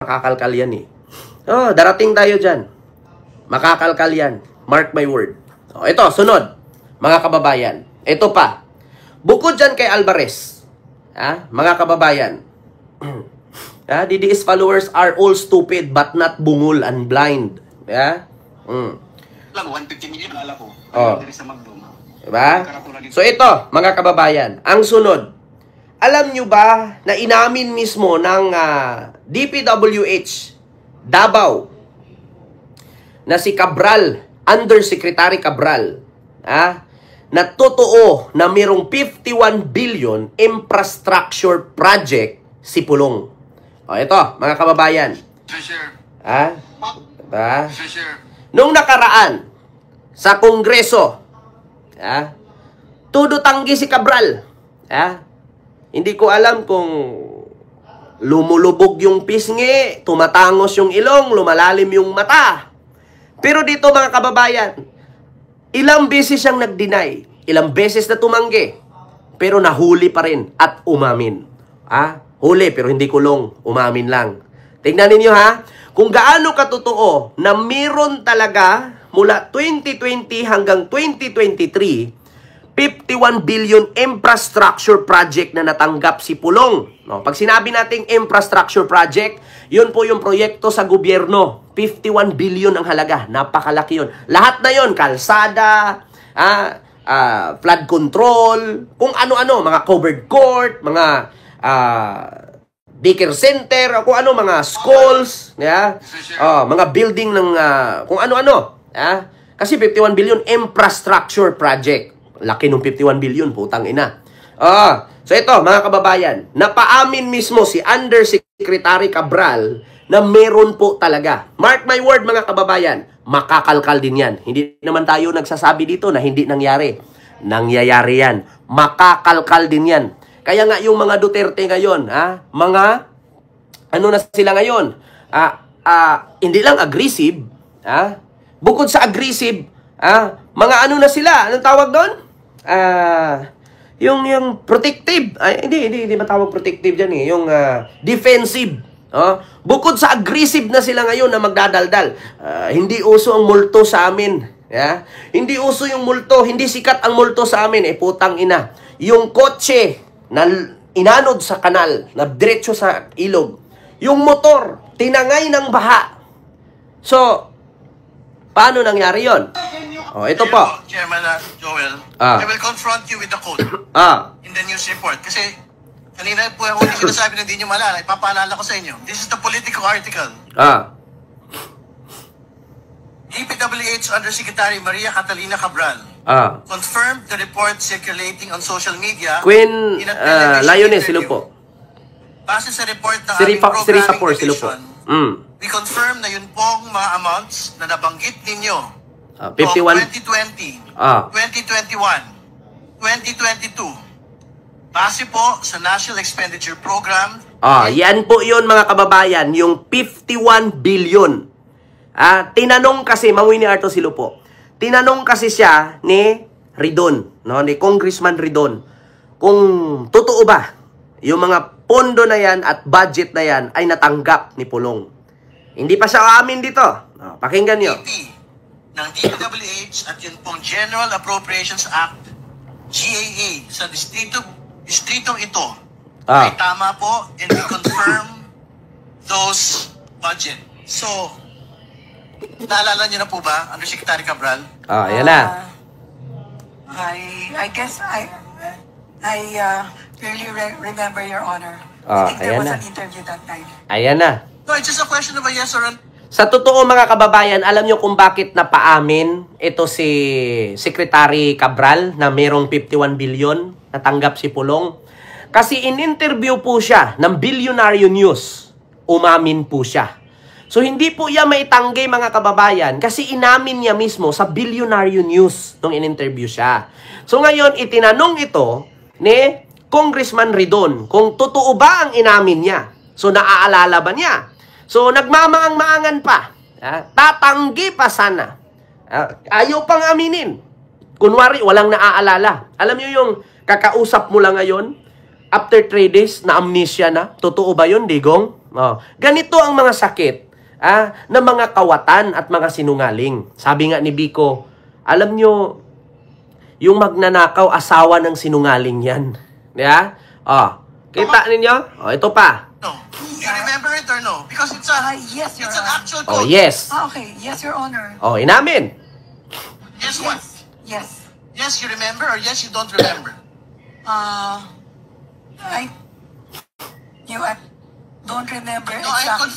makakalkal yan eh. Oh, darating tayo dyan. Makakalkal yan. Mark my word. Oh, ito, sunod. Mga kababayan. Ito pa. Bukod dyan kay Alvarez. Mga kababayan. DDS followers are all stupid but not bungol and blind. Lang, 150 million, alam ko. Diba? So ito, mga kababayan. Ang sunod. Alam nyo ba na inamin mismo ng DPWH Davao na si Cabral, Undersecretary Cabral, na totoo na mayroong 51 billion infrastructure project si Pulong. O ito, mga kababayan. Diba? Nung nakaraan, sa Kongreso, todo tanggi si Cabral. Hindi ko alam kung lumulubog yung pisngi, tumatangos yung ilong, lumalalim yung mata. Pero dito mga kababayan, ilang beses siyang nag-deny, ilang beses na tumanggi, pero nahuli pa rin at umamin. Huli pero hindi kulong, umamin lang. Tingnan ninyo kung gaano katotoo na meron talaga mula 2020 hanggang 2023, 51 billion infrastructure project na natanggap si Pulong. No, pag sinabi nating infrastructure project, yun po yung proyekto sa gobyerno. 51 billion ang halaga. Napakalaki yun. Lahat na yun, kalsada, flood control, kung ano-ano, mga covered court, mga daycare center, kung ano, mga schools, mga building ng kung ano-ano. Kasi 51 billion infrastructure project. Laki nung 51 billion, putang ina. So ito, mga kababayan, napaamin mismo si Undersecretary Cabral na meron po talaga. Mark my word, mga kababayan, makakalkal din yan. Hindi naman tayo nagsasabi dito na hindi nangyari. Nangyayari yan. Makakalkal din yan. Kaya nga yung mga Duterte ngayon, mga, ano na sila ngayon? Hindi lang aggressive, bukod sa aggressive, mga ano na sila? Anong tawag doon? Yung protective. Hindi matawag protective dyan eh. Yung defensive. Bukod sa aggressive na sila ngayon na magdadaldal. Hindi uso ang multo sa amin. Hindi uso yung multo. Hindi sikat ang multo sa amin. Putang ina. Yung kotse na inanod sa kanal, na diretso sa ilog. Yung motor, tinangay ng baha. So, paano nangyari yon? Ito po. Chairman Joel, I will confront you with the code in the news report. Kasi kanina po ako hindi sinasabi na hindi nyo malala. Ipapaalala ko sa inyo. This is the Politico article. DPWH Undersecretary Maria Catalina Cabral confirmed the report circulating on social media. Queen Lioness, silo po. Base sa report ng aming programming division, we confirm na yun pong mga amounts na nabanggit ninyo 51. 2020, 2021, 2022. Base po sa National Expenditure Program. Yan po yun mga kababayan, yung 51 billion. Tinanong kasi, Mamuy ni Arto Silupo, tinanong kasi siya ni Ridon, ni Congressman Ridon, kung totoo ba yung mga pondo na yan at budget na yan ay natanggap ni Pulong. Hindi pa siya amin dito. Pakinggan nyo. Ng DPWH at yun pong General Appropriations Act, GAA, sa distritong ito, ay tama po, and we confirm those budget. So, naalala niyo na po ba, Undersecretary Cabral? Yan na. I guess I clearly remember, Your Honor. I think there was an interview that time. Ayan na. No, it's just a question of a yes or a no. Sa totoo mga kababayan, alam nyo kung bakit napaamin ito si Secretary Cabral na mayroong 51 billion natanggap si Pulong? Kasi in-interview po siya ng Billionaire News. Umamin po siya. So hindi po niya maitanggi mga kababayan kasi inamin niya mismo sa Billionaire News nung in-interview siya. So ngayon, itinanong ito ni Congressman Ridon kung totoo ba ang inamin niya. So naaalala ba niya? So, nagmamaang-maangan pa. Tatanggi pa sana. Ayaw pang aminin. Kunwari, walang naaalala. Alam niyo yung kakausap mo lang ngayon, after 3 days, na amnesia na. Totoo ba yun, Digong? Ganito ang mga sakit ng mga kawatan at mga sinungaling. Sabi nga ni Biko, alam nyo, yung magnanakaw, asawa ng sinungaling yan. Yeah? Kita ninyo? Ito pa. No. You remember it or no? Because it's a yes, Your it's an Honor. actual code. Yes. Okay. Yes, Your Honor. Inamin. Yes, what? Yes. Yes, you remember or yes, you don't remember? I don't remember No, I'm exactly.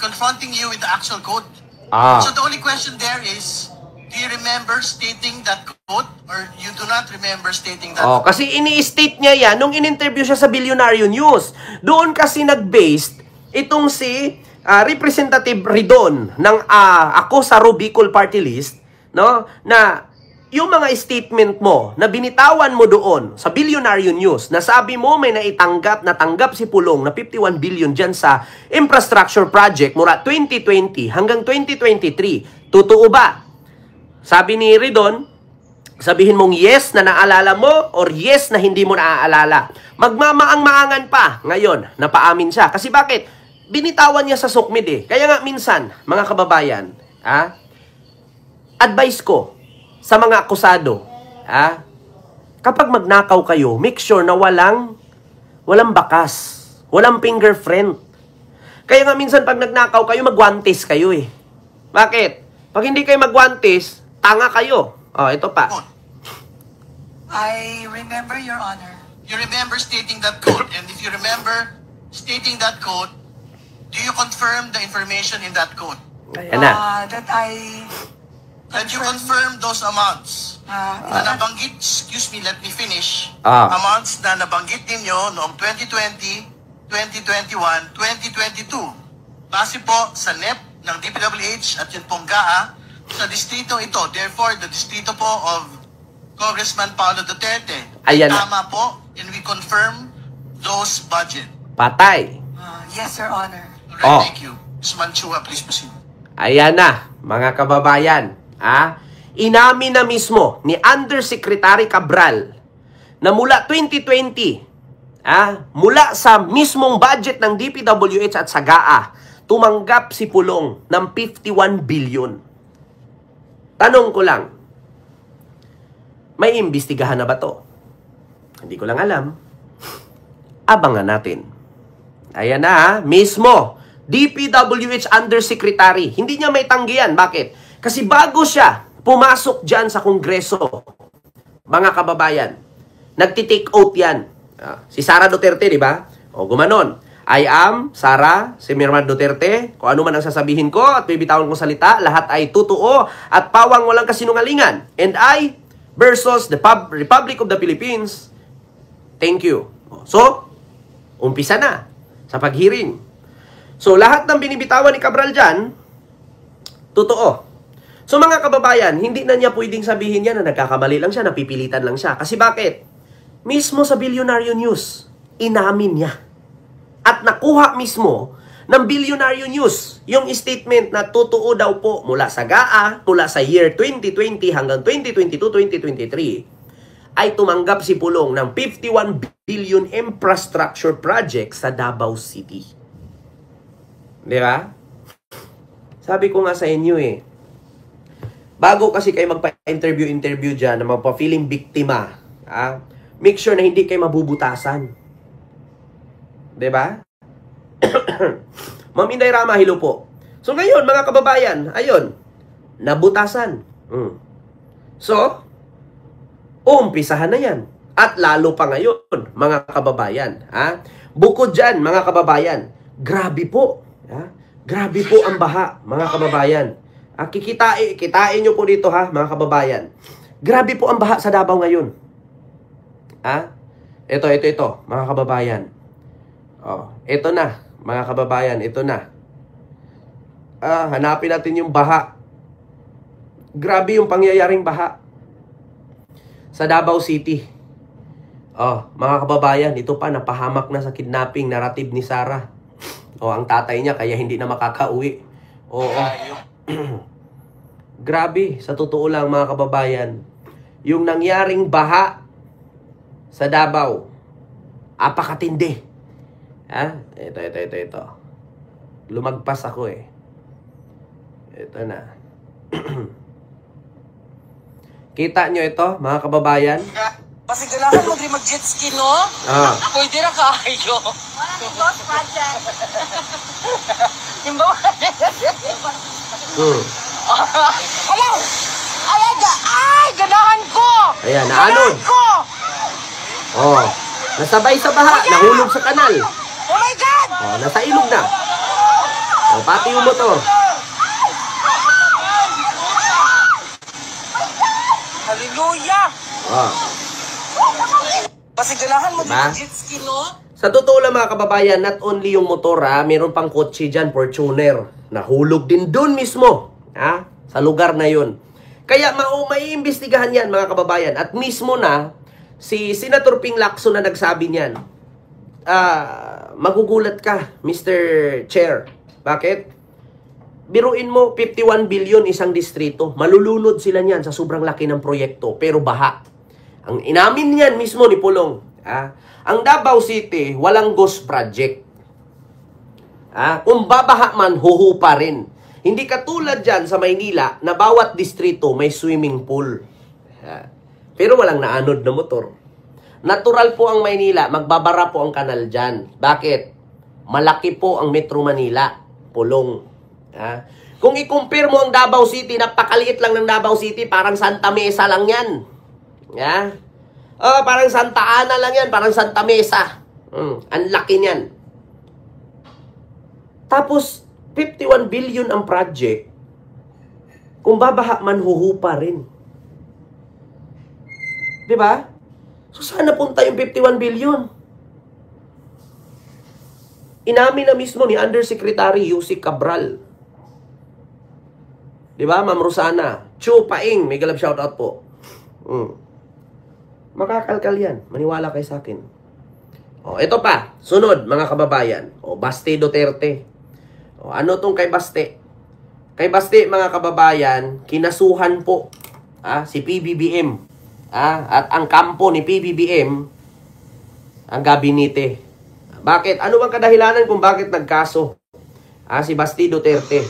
confronting you with the actual code. So the only question there is, do you remember stating that code or you do not remember stating that code? Kasi ini-state niya yan nung in-interview siya sa Billionario News. Doon kasi nag-based itong si Representative Ridon ng Ako sa Bicol Party List, no, na yung mga statement mo na binitawan mo doon sa Billionario News, na sabi mo may natanggap si Pulong na 51 billion dyan sa infrastructure project mula 2020 hanggang 2023. Totoo ba? Sabi ni Ridon, sabihin mong yes na naalala mo or yes na hindi mo naaalala. Magmamaang-maangan pa ngayon, napaamin siya. Kasi bakit? Binitawan niya sa sukmid eh. Kaya nga minsan, mga kababayan, advice ko sa mga akusado, kapag magnakaw kayo, make sure na walang bakas, walang fingerprint. Kaya nga minsan pag nagnakaw kayo, magwantes kayo eh. Bakit? Pag hindi kayo magwantes, tanga kayo. Ito pa. I remember, Your Honor. You remember stating that code, and if you remember stating that code, do you confirm the information in that code? Ayan na. That you confirm those amounts na nabanggit, excuse me, let me finish. Amounts na nabanggit ninyo noong 2020, 2021, 2022. Base po sa NEP ng DPWH at yung pong GAA sa distrito ito. Therefore, the distrito po of Congressman Paulo Duterte. Ayan. Tama po, and we confirm those budget. Patay. Yes, Your Honor. Alright, thank you. Ms. Manchua, please proceed. Ayan na, mga kababayan. Inamin na mismo ni Undersecretary Cabral na mula 2020, mula sa mismong budget ng DPWH at sa GAA, tumanggap si Pulong ng 51 billion. Tanong ko lang, may imbestigahan na ba to? Hindi ko lang alam. Abangan natin. Ayan na, mismo, DPWH Undersecretary. Hindi niya may tanggihan. Bakit? Kasi bago siya pumasok dyan sa Kongreso, mga kababayan, nagtitake oath yan. Si Sara Duterte, di ba? Gumanon. I am Sara Semirman Duterte. Kung ano man ang sasabihin ko at bibitawan kong salita, lahat ay totoo at pawang walang kasinungalingan. And I versus the Republic of the Philippines. Thank you. So, umpisa na sa paghearing. So, lahat ng binibitawan ni Cabral dyan, totoo. So, mga kababayan, hindi na niya pwedeng sabihin niya na nagkakamali lang siya, napipilitan lang siya. Kasi bakit? Mismo sa Billionario News, inamin niya. At nakuha mismo ng Billionario News yung statement na totoo daw po mula sa GAA, mula sa year 2020 hanggang 2022-2023, ay tumanggap si Pulong ng 51 billion infrastructure project sa Davao City. Di ba? Sabi ko nga sa inyo bago kasi kayo magpa-interview dyan na magpa-feeling biktima, make sure na hindi kayo mabubutasan. Diba? Ma'am Inday Rama, hello po. So ngayon, mga kababayan, ayun, nabutasan. So, umpisahan na yan. At lalo pa ngayon, mga kababayan. Bukod dyan, mga kababayan, grabe po. Grabe po ang baha, mga kababayan. Kikitain nyo po dito mga kababayan. Grabe po ang baha sa Davao ngayon. Ito, mga kababayan. Ito na, mga kababayan, ito na. Hanapin natin yung baha. Grabe yung pangyayaring baha sa Davao City. Mga kababayan, ito pa, napahamak na sa kidnapping narrative ni Sara. Ang tatay niya, kaya hindi na makakauwi. Grabe, sa totoo lang mga kababayan, yung nangyaring baha sa Davao, apakatindi. Ha? Ito. Lumagpas ako eh. Ito na. Kita nyo ito, mga kababayan? Kasi kailangan mo rin mag-jet ski, no? Pwede na kayo. Lost project. Yung ba? Hello! Ay, ganahan ko! Ayan, naanod. Oh, nasabay sa baha, nahulog sa kanal. Oh my God! Oh, nasa ilog na. Oh, pati yung motor. Hallelujah! Oh. Kasi ganahan mo Diba? jet ski, no? Sa totoo lang mga kababayan, not only yung motor meron pang kotse dyan, Fortuner. Nahulog din doon mismo. Sa lugar na yun. Kaya maiimbestigahan yan mga kababayan. At mismo na, si Senator Ping Lacson na nagsabi niyan, magugulat ka, Mr. Chair. Bakit? Biruin mo, 51 billion isang distrito. Malulunod sila niyan sa sobrang laki ng proyekto. Pero baha. Ang inamin niyan mismo ni Pulong. Ang Davao City, walang ghost project. Kung babaha man, huhupa rin. Hindi katulad dyan sa Maynila na bawat distrito may swimming pool. Pero walang naanod na motor. Natural po ang Maynila, magbabara po ang kanal dyan. Bakit? Malaki po ang Metro Manila. Pulong. Kung i-compare mo ang Davao City, napakaliit lang ng Davao City, parang Santa Mesa lang yan. Parang Santa Ana lang yan, parang Santa Mesa. Ang laki niyan. Tapos, 51 billion ang project. Kung babaha man, huhupa rin. Diba? So, saan napunta yung 51 billion? Inamin na mismo ni Undersecretary Yusik Cabral. Diba, Ma'am Rosana? Chu Paing, may galab shoutout po. Makakalkal yan. Maniwala kayo sa akin. Ito pa. Sunod, mga kababayan. Baste Duterte. Ano tong kay Baste? Kay Baste, mga kababayan, kinasuhan po si PBBM. At ang kampo ni PBBM, ang gabinete. Bakit? Ano bang kadahilanan kung bakit nagkaso si Baste Duterte?